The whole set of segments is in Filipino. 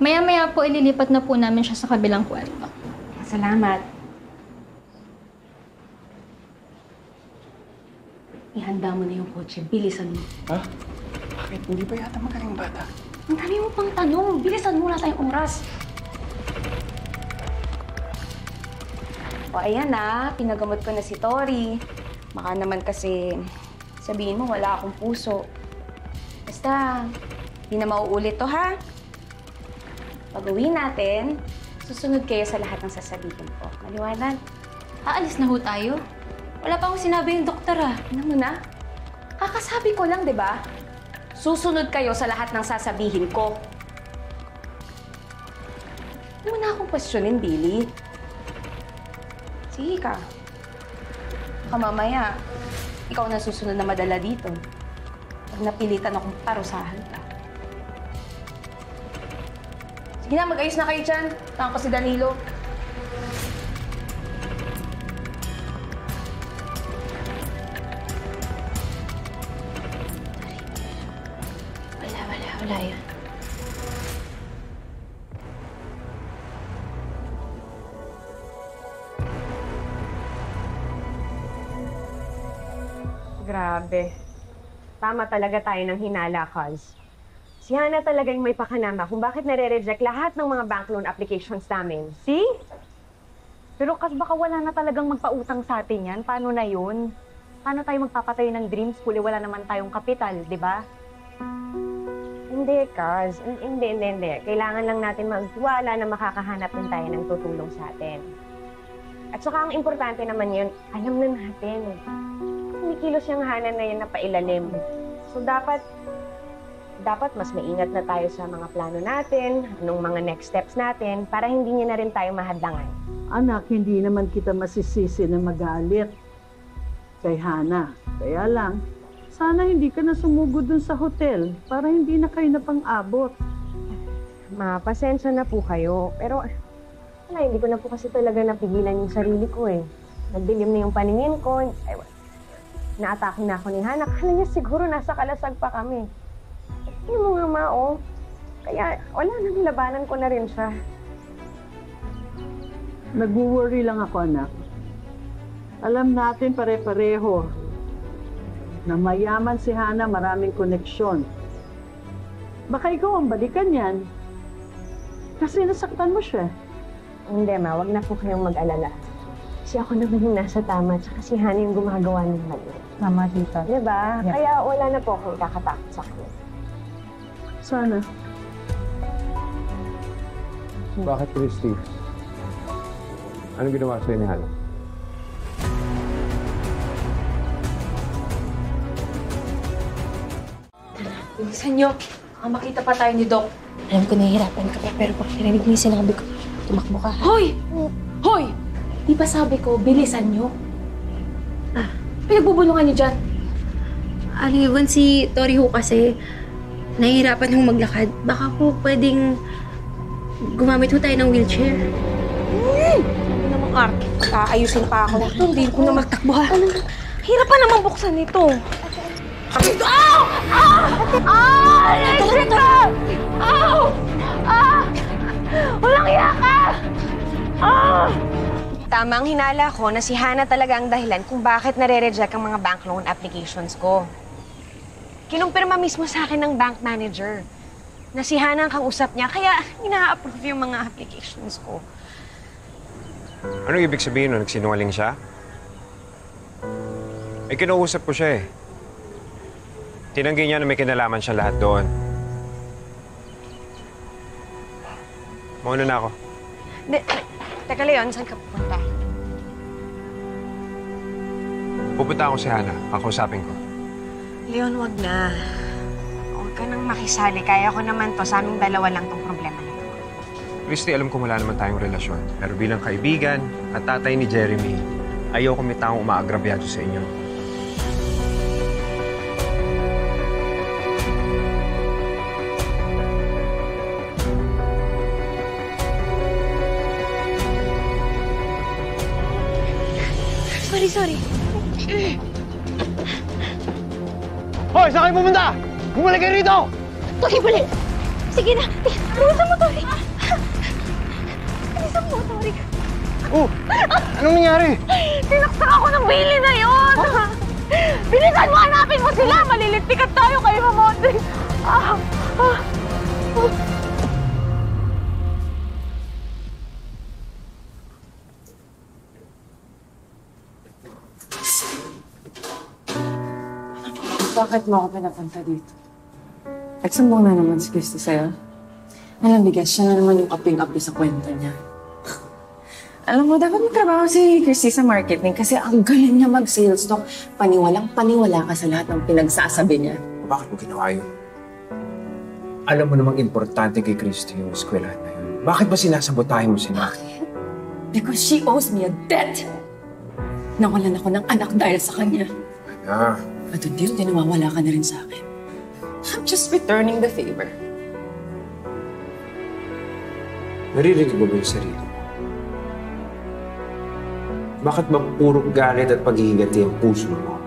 Maya-maya po ililipat na po namin siya sa kabilang kwarto. Salamat. Ihanda mo na yung kotse. Bilisan mo. Ha? Bakit? Hindi ba yata magaling bata? Ang dami mo pang tanong. Bilisan mo, wala tayong oras. O ayan na, pinagamot ko na si Tori. Baka naman kasi sabihin mo wala akong puso. Basta, di na mauulit to ha. Pag uwi natin, susunod kayo sa lahat ng sasabihin ko. Maliwanag? Aalis na ho tayo? Wala pa akong sinabi yung doktor ah. Ano mo na? Kakasabi ko lang, di ba? Susunod kayo sa lahat ng sasabihin ko. Hindi mo na akong questionin, Billy. Sige ka. Baka mamaya, ikaw na susunod na madala dito. Pag napilitan akong parusahan ka. Sige na, mag-ayos na kayo dyan. Tama ko si Danilo. Wala yun. Grabe. Tama talaga tayo ng hinala, Cuz. Si Hana talaga yung may pakanama kung bakit nare-reject lahat ng mga bank loan applications namin. See? Pero Cuz, baka wala na talagang magpautang sa atin yan. Paano na yun? Paano tayo magpapatayo ng dream school? Wala naman tayong kapital, di ba? Hindi, Cuz. Hindi. Kailangan lang natin magtiwala na makakahanap din tayo ng tutulong sa atin. At saka ang importante naman yun, alam na natin. Kumikilos yung Hana na yun na pailalim. So dapat mas maingat na tayo sa mga plano natin, anong mga next steps natin, para hindi niya na rin tayo mahadlangan. Anak, hindi naman kita masisisi na magalit kay Hana. Kaya lang, sana hindi ka na sumugod dun sa hotel para hindi na kayo napang-abot. Ma, pasensya na po kayo. Pero, wala, hindi ko na po kasi talaga napigilan yung sarili ko eh. Nagdilim na yung paningin ko. Ay, naatake na ako ni Hana. Kala niya siguro nasa kalasag pa kami. Hindi mo nga, Ma, oh. Kaya, wala nang labanan ko na rin siya. Nag-worry lang ako, anak. Alam natin pare-pareho na mayaman si Hana, maraming koneksyon. Baka ikaw ang balikan yan. Kasi nasaktan mo siya. Hindi, Ma. Wag na po kayong mag-alala. Kasi ako naman yung nasa tama, tsaka si Hana yung gumagawa ng mali. Tama, tita. Diba? Yeah. Kaya wala na po akong kakatakot sa kanya. Sana. Bakit, Christy? Anong ginawa sa'yo ni Hana? Bilisan nyo. Baka makita pa tayo ni Doc. Alam ko nahihirapan ka pa, pero pag narinig mo yung sinabi ko, tumakbo ka. Hoy! Hoy! Di ba sabi ko, bilisan nyo? Pinagbubulungan nyo dyan. Aliwan si Tori ho kasi nahihirapan hong maglakad. Baka po pwedeng gumamit ho tayo ng wheelchair. Ano namang arte? Kaayusin pa ako. Ito, hindi ko na magtakbo ha. Hirap pa naman buksan ito. Ito! Ow! Ah! Electric ka! Ow! Ah! Walang iya ka! Ah! Tamang hinala ko na si Hana talaga ang dahilan kung bakit nare-reject ang mga bank loan applications ko. Kinumpirma mismo sa akin ng bank manager na si Hana ang kausap niya, kaya ina-approve yung mga applications ko. Ano ibig sabihin nun? Nagsinungaling siya? Eh, kinausap ko siya eh. Tinanggi niya na may kinalaman siya lahat doon. Mauna na ako. Teka, Leon, saan ka pupunta? Pupunta ako si Hana. Kakausapin ko. Leon, wag na. Huwag ka nang makisali. Kaya ko naman to. Sa aming dalawa lang tong problema na to. Christy, alam ko wala naman tayong relasyon. Pero bilang kaibigan at tatay ni Jeremy, ayaw ko may taong umaagrabyado sa inyo. Sorry. Hoy, saan kayo pumunta? Bumalik kayo rito! Tori, balik! Sige na. Bilisan mo, Tori. Bilisan mo, Tori. Oh! Anong nangyari? Sinaksak ako ng Bailey na yun! Bilisan mo, hanapin mo sila! Malilintikat tayo kay Ma'am Audrey! Bakit mo ako pinapunta dito? Nagsumbong na naman si Christy sa'yo. Alam, bigas siya na naman yung kaping-api sa kwento niya. Alam mo, dapat magtrabaho si Christy sa marketing kasi ang galing niya mag-sales, Dok. Paniwalang-paniwala ka sa lahat ng pinagsasabi niya. Bakit mo ginawa yun? Alam mo namang importante kay Christy yung eskwelahan na yun. Bakit ba sinasabotahe mo sila? Because she owes me a debt. Nawalan ako ng anak dahil sa kanya. Ah, At hindi nawawala ka na rin sa akin. I'm just returning the favor. naririnig mo ba yung sarili mo? Bakit ba puro galit at paghihigati ang puso mo?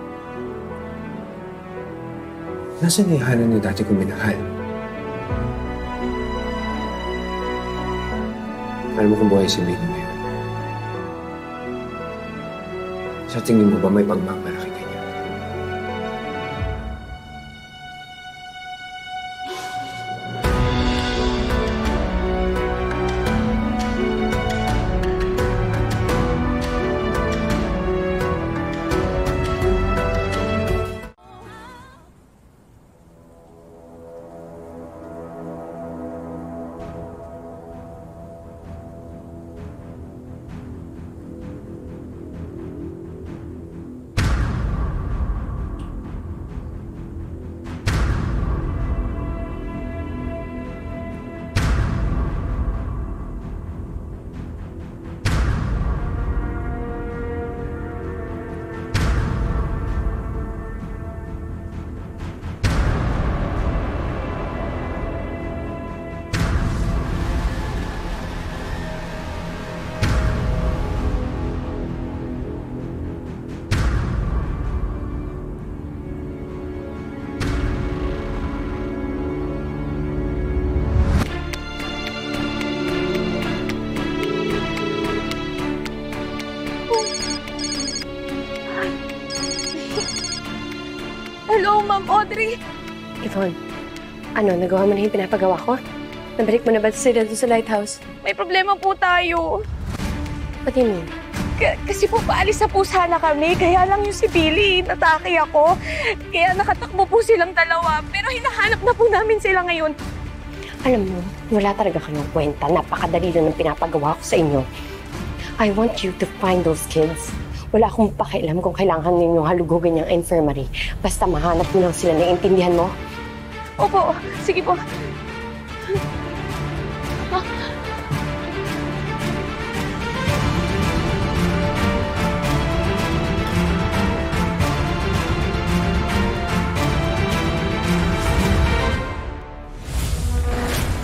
Nasaan yung Hana na dati kong minahal? Alam mo kung buhay si Bailey ngayon. Sa tingin mo ba may pagmamalaki ka niya? Hello, Ma'am Audrey! Yvonne, nagawa mo na yung pinapagawa ko? Nabalik mo na ba sila doon sa lighthouse? May problema po tayo. What do you mean? Kasi po paalis na po sana kami, kaya lang yung si Billy, natake ako. Kaya nakatakbo po silang dalawa, pero hinahanap na po namin sila ngayon. Alam mo, wala talaga kayong kwenta. Napakadali lang ng pinapagawa ko sa inyo. I want you to find those kids. Wala akong pakialam kung kailangan ninyong halugugin yung infirmary. Basta mahanap mo lang sila, naiintindihan mo? Opo, sige po.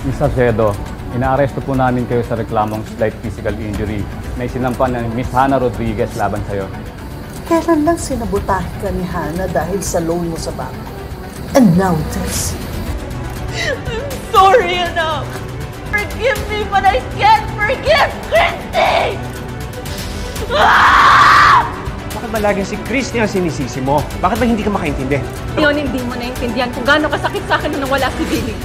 Miss Sarcedo, inaaresto po namin kayo sa reklamong slight physical injury na isinampan ng Miss Hana Rodriguez laban sa'yo. Kailan lang sinabotahe ka ni Hana dahil sa loan mo sa bangko? And now this. Sorry, anak. Forgive me, but I can't forgive Christy! Bakit ba laging si Christy ang sinisisi mo? Bakit ba hindi ka makaintindi? Yun, hindi mo naintindihan kung gaano kasakit sa akin nung nawala si Billy.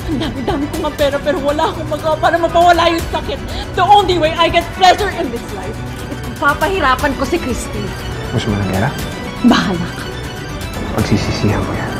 Ang dami-dami ko nga pera pero wala akong magawa para mapawala yung sakit. The only way I get pleasure in this life is kung papahirapan ko si Christy. Gusto mo ng gera? Bahala ka. Pagsisisihan mo yan.